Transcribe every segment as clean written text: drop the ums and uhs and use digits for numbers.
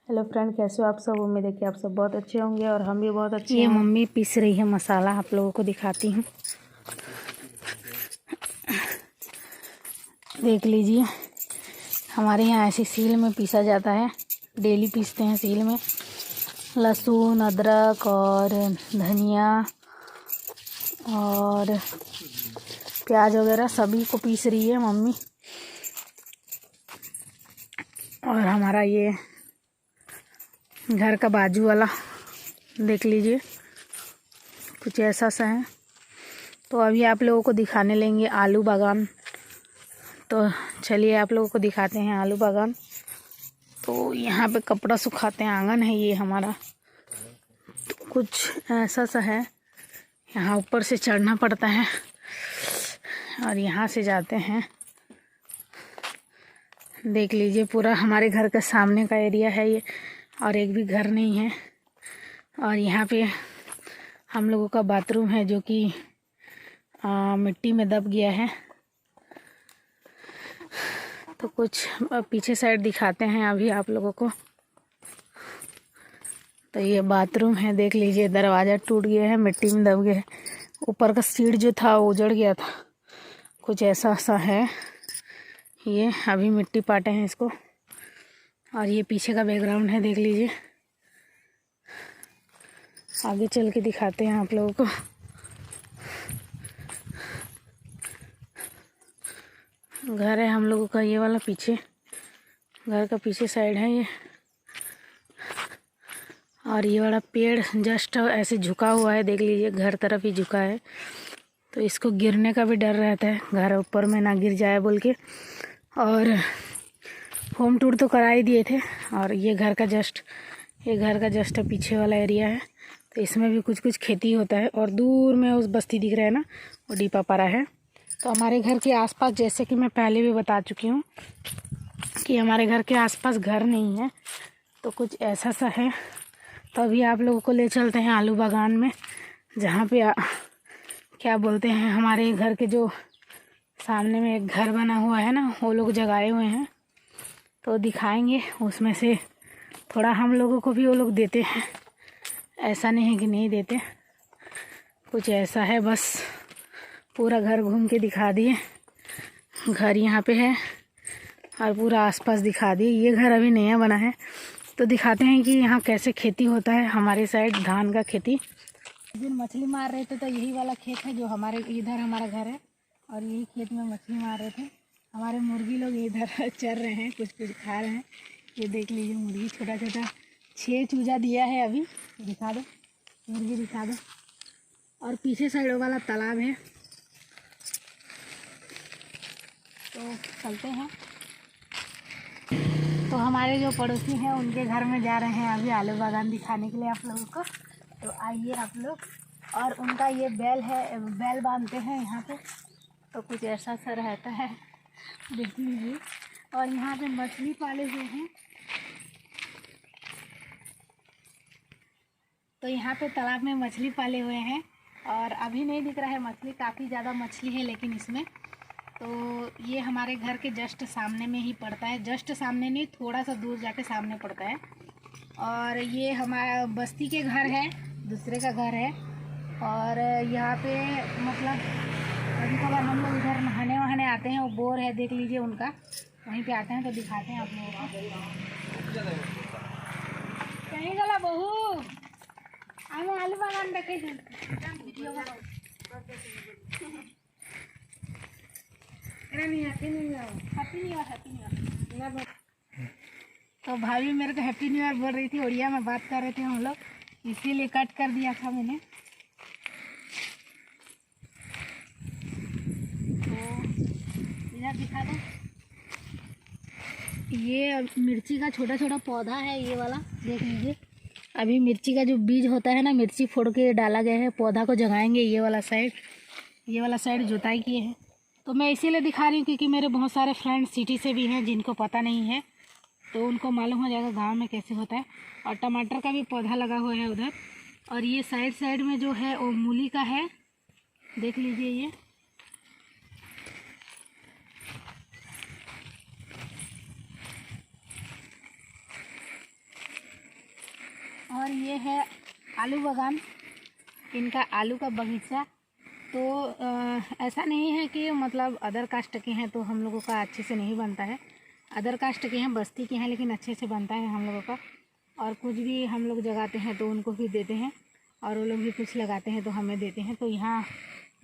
Hello friend, कैसे हो आप सब। उम्मीद है कि आप सब बहुत अच्छे होंगे और हम भी बहुत अच्छे हैं। ये मम्मी पीस रही है मसाला, आप लोगों को दिखाती हूँ। देख लीजिए, हमारे यहाँ ऐसे सील में पीसा जाता है, डेली पीसते हैं सील में। लहसुन, अदरक और धनिया और प्याज वगैरह सभी को पीस रही है मम्मी। और हमारा ये घर का बाजू वाला देख लीजिए, कुछ ऐसा सा है। तो अभी आप लोगों को दिखाने लेंगे आलू बागान। तो चलिए आप लोगों को दिखाते हैं आलू बागान। तो यहाँ पे कपड़ा सुखाते हैं, आंगन है ये हमारा। तो कुछ ऐसा सा है, यहाँ ऊपर से चढ़ना पड़ता है और यहाँ से जाते हैं। देख लीजिए, पूरा हमारे घर के सामने का एरिया है ये, और एक भी घर नहीं है। और यहाँ पे हम लोगों का बाथरूम है जो कि मिट्टी में दब गया है। तो कुछ पीछे साइड दिखाते हैं अभी आप लोगों को। तो ये बाथरूम है, देख लीजिए, दरवाज़ा टूट गया है, मिट्टी में दब गया है। ऊपर का सीट जो था वो उजड़ गया था, कुछ ऐसा सा है ये। अभी मिट्टी पाटे हैं इसको। और ये पीछे का बैकग्राउंड है, देख लीजिए। आगे चल के दिखाते हैं आप लोगों को। घर है हम लोगों का ये वाला, पीछे घर का पीछे साइड है ये। और ये वाला पेड़ जस्ट ऐसे झुका हुआ है, देख लीजिए, घर तरफ ही झुका है। तो इसको गिरने का भी डर रहता है, घर ऊपर में ना गिर जाए बोल के। और होम टूर तो करा ही दिए थे। और ये घर का जस्ट पीछे वाला एरिया है। तो इसमें भी कुछ कुछ खेती होता है। और दूर में उस बस्ती दिख रहा है ना, वो डीपापारा है। तो हमारे घर के आसपास, जैसे कि मैं पहले भी बता चुकी हूँ कि हमारे घर के आसपास घर नहीं है। तो कुछ ऐसा सा है। तो अभी आप लोगों को ले चलते हैं आलू बागान में, जहाँ पे क्या बोलते हैं, हमारे घर के जो सामने में एक घर बना हुआ है ना, वो लोग जगाए हुए हैं। तो दिखाएंगे, उसमें से थोड़ा हम लोगों को भी वो लोग देते हैं। ऐसा नहीं है कि नहीं देते, कुछ ऐसा है। बस पूरा घर घूम के दिखा दिए। घर यहाँ पे है और पूरा आसपास दिखा दिए। ये घर अभी नया बना है। तो दिखाते हैं कि यहाँ कैसे खेती होता है हमारे साइड, धान का खेती। दिन मछली मार रहे थे, तो यही वाला खेत है जो हमारे इधर हमारा घर है। और यही खेत में मछली मार रहे थे। हमारे मुर्गी लोग इधर चर रहे हैं, कुछ कुछ खा रहे हैं। ये देख लीजिए, मुर्गी छोटा छोटा 6 चूजा दिया है अभी। दिखा दो, मुर्गी दिखा दो। और पीछे साइड वाला तालाब है। तो चलते हैं। तो हमारे जो पड़ोसी हैं उनके घर में जा रहे हैं अभी आलू बागान दिखाने के लिए आप लोगों को। तो आइए आप लोग। और उनका ये बैल है, बैल बांधते हैं यहाँ पे। तो कुछ ऐसा सा रहता है, देख लीजिए। और यहाँ पे मछली पाले हुए हैं। तो यहाँ पे तालाब में मछली पाले हुए हैं। और अभी नहीं दिख रहा है मछली, काफ़ी ज़्यादा मछली है लेकिन इसमें। तो ये हमारे घर के जस्ट सामने में ही पड़ता है, जस्ट सामने नहीं, थोड़ा सा दूर जाके सामने पड़ता है। और ये हमारा बस्ती के घर है, दूसरे का घर है। और यहाँ पे मतलब कभी कभार हम लोग इधर नहाने वहाने आते हैं। वो बोर है, देख लीजिए उनका, वहीं पे आते हैं। तो दिखाते हैं आप लोगों को। कहीं गला बहू, हम आलू बागान देखे तो भाभी मेरे को हैप्पी न्यू ईयर बोल रही थी, उड़िया में बात कर रहे थे हम लोग, इसीलिए कट कर दिया था मैंने। तो इधर दिखा दो। ये मिर्ची का छोटा छोटा पौधा है, ये वाला देख लीजिए। अभी मिर्ची का जो बीज होता है ना, मिर्ची फोड़ के डाला गया है, पौधा को जगाएंगे। ये वाला साइड जुताई किए हैं। तो मैं इसीलिए दिखा रही हूँ क्योंकि मेरे बहुत सारे फ्रेंड सिटी से भी हैं जिनको पता नहीं है, तो उनको मालूम हो जाएगा गांव में कैसे होता है। और टमाटर का भी पौधा लगा हुआ है उधर। और ये साइड में जो है वो मूली का है, देख लीजिए। ये और ये है आलू बागान, इनका आलू का बगीचा। तो ऐसा नहीं है कि मतलब अदर कास्ट के हैं तो हम लोगों का अच्छे से नहीं बनता है। अदर कास्ट के हैं, बस्ती के हैं, लेकिन अच्छे से बनता है हम लोगों का। और कुछ भी हम लोग जगाते हैं तो उनको भी देते हैं, और वो लोग भी कुछ लगाते हैं तो हमें देते हैं। तो यहाँ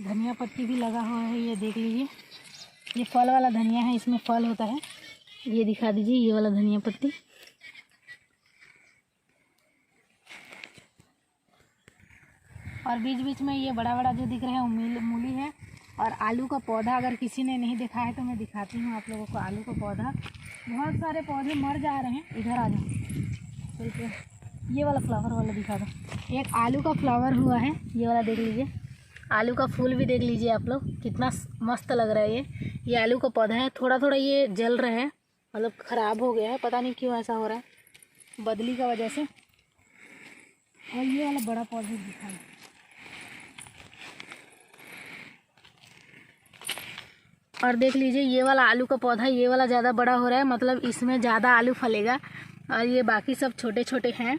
धनिया पत्ती भी लगा हुआ है, ये देख लीजिए। ये फल वाला धनिया है, इसमें फल होता है। ये दिखा दीजिए, ये वाला धनिया पत्ती। और बीच बीच में ये बड़ा बड़ा जो दिख रहा है वो मूली है। और आलू का पौधा अगर किसी ने नहीं देखा है तो मैं दिखाती हूँ आप लोगों को। आलू का पौधा, बहुत सारे पौधे मर जा रहे हैं। इधर आ जाओ, बिल्कुल ये वाला फ्लावर वाला दिखा दो। एक आलू का फ्लावर हुआ है, ये वाला देख लीजिए। आलू का फूल भी देख लीजिए आप लोग, कितना मस्त लग रहा है। ये आलू का पौधा है। थोड़ा थोड़ा ये जल रहा है, मतलब ख़राब हो गया है, पता नहीं क्यों ऐसा हो रहा है, बदली का वजह से। और ये वाला बड़ा पौधा दिखा है। और देख लीजिए ये वाला आलू का पौधा, ये वाला ज़्यादा बड़ा हो रहा है, मतलब इसमें ज़्यादा आलू फलेगा। और ये बाकी सब छोटे छोटे हैं।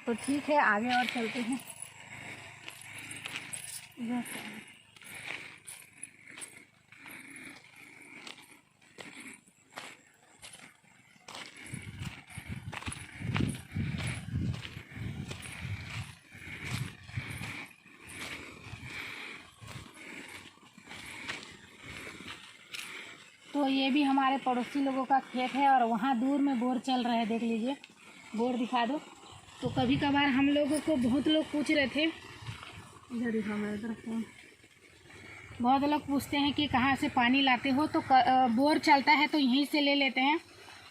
तो ठीक है, आगे और चलते हैं। तो ये भी हमारे पड़ोसी लोगों का खेत है, और वहाँ दूर में बोर चल रहा है, देख लीजिए। बोर दिखा दो। तो कभी कभार हम लोगों को बहुत लोग पूछ रहे थे, इधर दिखा मेरे तरफ, बहुत लोग पूछते हैं कि कहाँ से पानी लाते हो। तो बोर चलता है तो यहीं से ले लेते हैं।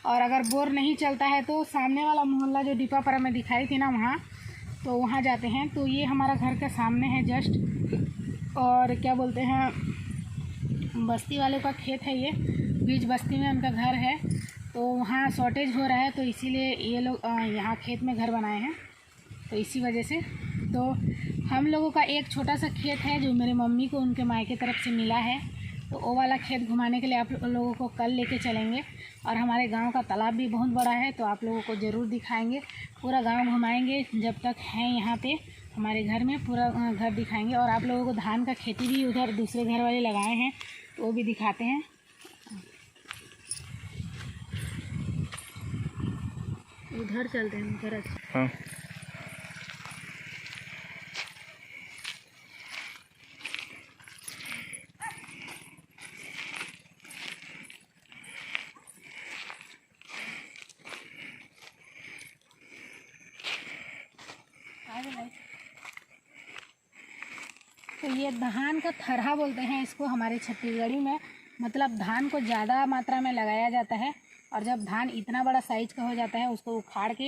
और अगर बोर नहीं चलता है तो सामने वाला मोहल्ला जो दीपापरा में दिखाई थी ना, वहाँ, तो वहाँ जाते हैं। तो ये हमारा घर के सामने है जस्ट। और क्या बोलते हैं, बस्ती वालों का खेत है ये, बीच बस्ती में उनका घर है। तो वहाँ शॉर्टेज हो रहा है, तो इसीलिए ये लोग यहाँ खेत में घर बनाए हैं। तो इसी वजह से तो हम लोगों का एक छोटा सा खेत है जो मेरे मम्मी को उनके मायके तरफ से मिला है। तो वो वाला खेत घुमाने के लिए आप लोगों को कल लेके चलेंगे। और हमारे गांव का तालाब भी बहुत बड़ा है, तो आप लोगों को ज़रूर दिखाएंगे। पूरा गांव घुमाएंगे, जब तक हैं यहाँ पे हमारे घर में पूरा घर दिखाएंगे। और आप लोगों को धान का खेती भी उधर दूसरे घर वाले लगाए हैं, तो वो भी दिखाते हैं। उधर चलते हैं, उधर। हाँ, तो ये धान का थरहा बोलते हैं इसको हमारे छत्तीसगढ़ी में। मतलब धान को ज़्यादा मात्रा में लगाया जाता है, और जब धान इतना बड़ा साइज का हो जाता है उसको उखाड़ के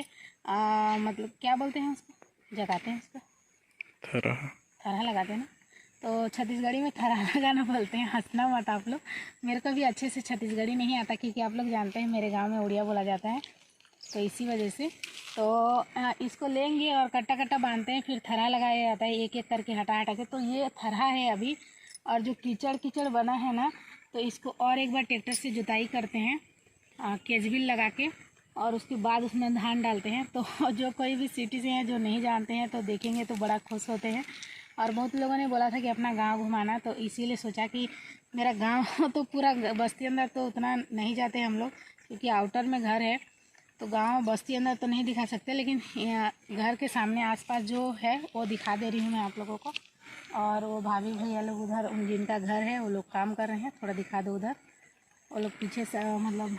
मतलब क्या बोलते हैं उसको, जगाते हैं उसको, थरहा लगाते हैं ना। तो छत्तीसगढ़ी में थरहा लगाना बोलते हैं। हंसना मत आप लोग, मेरे को भी अच्छे से छत्तीसगढ़ी नहीं आता, क्योंकि आप लोग जानते हैं मेरे गाँव में उड़िया बोला जाता है, तो इसी वजह से। तो इसको लेंगे और कट्टा कट्टा बांधते हैं, फिर थरहा लगाया जाता है एक एक करके हटा हटा के। तो ये थरहा है अभी। और जो कीचड़ कीचड़ बना है ना, तो इसको और एक बार ट्रैक्टर से जुताई करते हैं केजबिल लगा के, और उसके बाद उसमें धान डालते हैं। तो जो कोई भी सिटी से हैं जो नहीं जानते हैं तो देखेंगे तो बड़ा खुश होते हैं। और बहुत लोगों ने बोला था कि अपना गांव घुमाना, तो इसीलिए सोचा कि मेरा गांव तो पूरा बस्ती अंदर तो उतना नहीं जाते हम लोग, क्योंकि आउटर में घर है, तो गांव बस्ती अंदर तो नहीं दिखा सकते। लेकिन घर के सामने आसपास जो है वो दिखा दे रही हूँ मैं आप लोगों को। और वो भाभी भैया लोग उधर जिनका घर है वो लोग काम कर रहे हैं, थोड़ा दिखा दो उधर। वो लोग पीछे से मतलब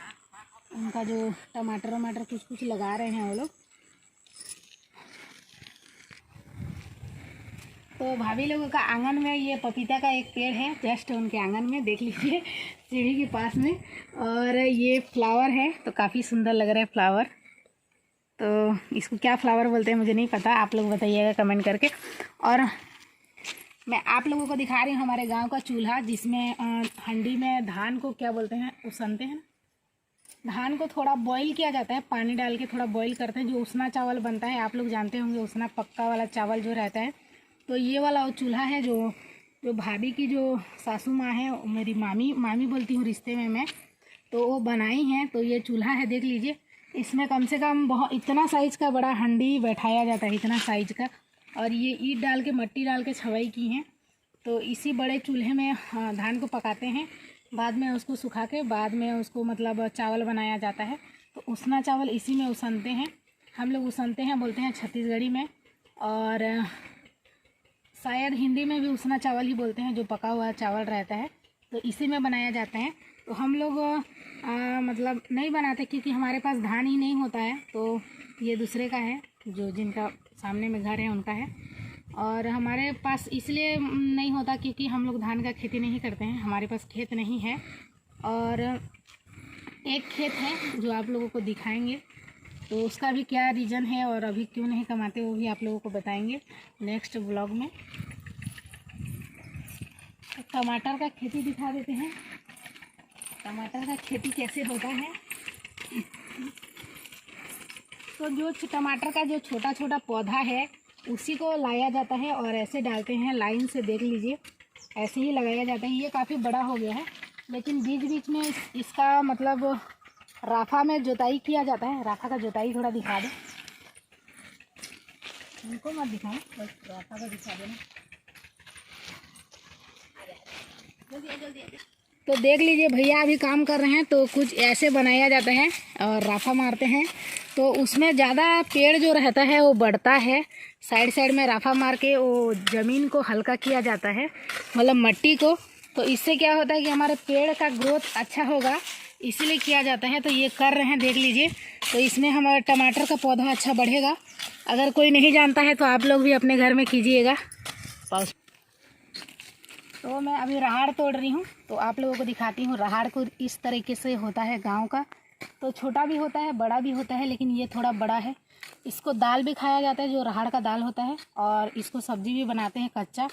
उनका जो टमाटर वमाटर कुछ कुछ लगा रहे हैं वो लोग। तो भाभी लोगों का आंगन में ये पपीता का एक पेड़ है, जस्ट उनके आंगन में, देख लीजिए सीढ़ी के पास में। और ये फ्लावर है, तो काफ़ी सुंदर लग रहा है फ्लावर। तो इसको क्या फ्लावर बोलते हैं मुझे नहीं पता, आप लोग बताइएगा कमेंट करके। और मैं आप लोगों को दिखा रही हूँ हमारे गांव का चूल्हा, जिसमें हंडी में धान को क्या बोलते हैं, उसनते हैं। धान को थोड़ा बॉईल किया जाता है, पानी डाल के थोड़ा बॉईल करते हैं, जो उसना चावल बनता है। आप लोग जानते होंगे उसना पक्का वाला चावल जो रहता है। तो ये वाला वो चूल्हा है जो भाभी की जो सासू माँ है, मेरी मामी बोलती हूँ रिश्ते में मैं, तो वो बनाई हैं। तो ये चूल्हा है, देख लीजिए इसमें कम से कम बहुत इतना साइज़ का बड़ा हंडी बैठाया जाता है, इतना साइज़ का। और ये ईंट डाल के मट्टी डाल के छवाई की हैं। तो इसी बड़े चूल्हे में धान को पकाते हैं, बाद में उसको सुखा के बाद में उसको मतलब चावल बनाया जाता है। तो उसना चावल इसी में उसनते हैं, हम लोग उसनते हैं, बोलते हैं छत्तीसगढ़ी में, और शायद हिंदी में भी उसना चावल ही बोलते हैं, जो पका हुआ चावल रहता है। तो इसी में बनाया जाता है। तो हम लोग मतलब नहीं बनाते क्योंकि हमारे पास धान ही नहीं होता है। तो ये दूसरे का है, जो जिनका सामने में घर है उनका है। और हमारे पास इसलिए नहीं होता क्योंकि हम लोग धान का खेती नहीं करते हैं, हमारे पास खेत नहीं है। और एक खेत है जो आप लोगों को दिखाएंगे, तो उसका भी क्या रीज़न है और अभी क्यों नहीं कमाते वो भी आप लोगों को बताएंगे नेक्स्ट ब्लॉग में। तो टमाटर का खेती दिखा देते हैं, टमाटर का खेती कैसे होता है। तो जो टमाटर का जो छोटा छोटा पौधा है उसी को लाया जाता है और ऐसे डालते हैं लाइन से, देख लीजिए ऐसे ही लगाया जाता है। ये काफ़ी बड़ा हो गया है, लेकिन बीच बीच में इसका मतलब राफा में जुताई किया जाता है। राफा का जुताई थोड़ा दिखा दो, उनको मत दिखाओ, बस राफा का दिखा देना। तो देख लीजिए भैया अभी काम कर रहे हैं। तो कुछ ऐसे बनाया जाता है और राफा मारते हैं, तो उसमें ज़्यादा पेड़ जो रहता है वो बढ़ता है। साइड साइड में राफा मार के वो ज़मीन को हल्का किया जाता है, मतलब मट्टी को। तो इससे क्या होता है कि हमारे पेड़ का ग्रोथ अच्छा होगा, इसीलिए किया जाता है। तो ये कर रहे हैं, देख लीजिए। तो इसमें हमारा टमाटर का पौधा अच्छा बढ़ेगा। अगर कोई नहीं जानता है तो आप लोग भी अपने घर में कीजिएगा। तो मैं अभी राहाड़ तोड़ रही हूँ, तो आप लोगों को दिखाती हूँ। राहाड़ को इस तरीके से होता है गांव का, तो छोटा भी होता है बड़ा भी होता है, लेकिन ये थोड़ा बड़ा है। इसको दाल भी खाया जाता है, जो राहाड़ का दाल होता है, और इसको सब्जी भी बनाते हैं कच्चा,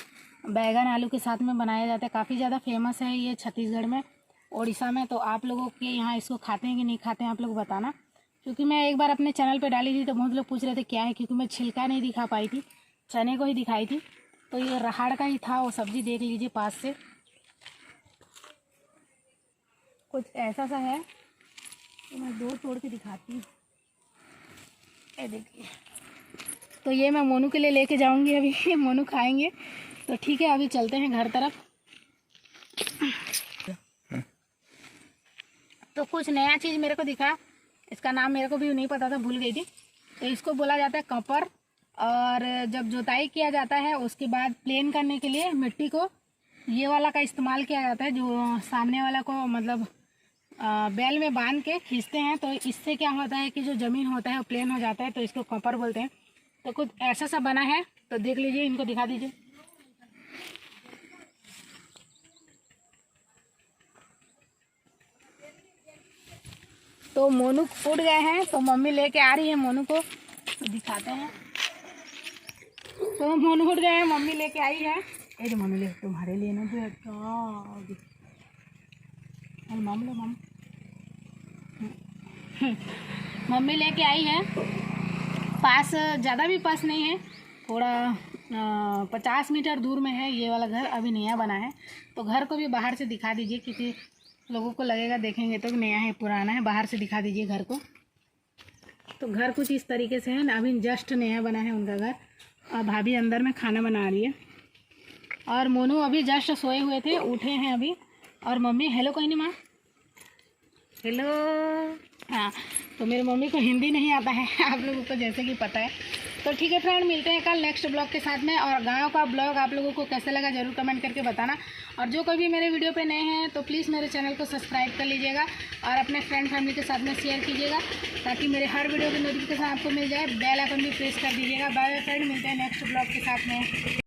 बैगन आलू के साथ में बनाया जाता है। काफ़ी ज़्यादा फेमस है ये छत्तीसगढ़ में, उड़ीसा में। तो आप लोगों के यहाँ इसको खाते हैं कि नहीं खाते हैं आप लोग बताना, क्योंकि मैं एक बार अपने चैनल पर डाली थी तो बहुत लोग पूछ रहे थे क्या है, क्योंकि मैं छिलका नहीं दिखा पाई थी, चने को ही दिखाई थी। तो ये राहाड़ का ही था वो सब्जी, देख लीजिए पास से कुछ ऐसा सा है। तो मैं दो तोड़ के दिखाती हूँ, ये देखिए। तो ये मैं मोनू के लिए लेके जाऊंगी अभी, मोनू खाएंगे। तो ठीक है, अभी चलते हैं घर तरफ। तो कुछ नया चीज़ मेरे को दिखा, इसका नाम मेरे को भी नहीं पता था, भूल गई थी। तो इसको बोला जाता है कपर। और जब जुताई किया जाता है उसके बाद प्लेन करने के लिए मिट्टी को ये वाला का इस्तेमाल किया जाता है, जो सामने वाला को मतलब बैल में बांध के खींचते हैं। तो इससे क्या होता है कि जो ज़मीन होता है वो प्लेन हो जाता है, तो इसको कपर बोलते हैं। तो कुछ ऐसा सा बना है, तो देख लीजिए, इनको दिखा दीजिए। तो मोनू उठ गए हैं, तो मम्मी लेके आ रही है मोनू को, तो दिखाते हैं। तो मोनू उठ गए हैं, मम्मी लेके आई है। जो मम्मी ले तुम्हारे लिए ना बेटा, मम्मी लेके आई है। पास ज़्यादा भी पास नहीं है, थोड़ा 50 मीटर दूर में है ये वाला घर, अभी नया बना है। तो घर को भी बाहर से दिखा दीजिए, क्योंकि लोगों को लगेगा देखेंगे तो नया है पुराना है। बाहर से दिखा दीजिए घर को। तो घर कुछ इस तरीके से है ना, अभी जस्ट नया बना है उनका घर। और भाभी अंदर में खाना बना रही है, और मोनू अभी जस्ट सोए हुए थे, उठे हैं अभी। और मम्मी हेलो कहीं नहीं माँ, हेलो। हाँ, तो मेरी मम्मी को हिंदी नहीं आता है, आप लोगों को जैसे कि पता है। तो ठीक है फ्रेंड, मिलते हैं कल नेक्स्ट ब्लॉग के साथ में। और गांव का ब्लॉग आप लोगों को कैसा लगा ज़रूर कमेंट करके बताना। और जो कोई भी मेरे वीडियो पे नए हैं तो प्लीज़ मेरे चैनल को सब्सक्राइब कर लीजिएगा और अपने फ्रेंड फैमिली के साथ में शेयर कीजिएगा, ताकि मेरे हर वीडियो की नोटिफिकेशन आपको मिल जाए। बेल आइकन भी प्रेस कर दीजिएगा। बाय फ्रेंड, मिलते हैं नेक्स्ट ब्लॉग के साथ में।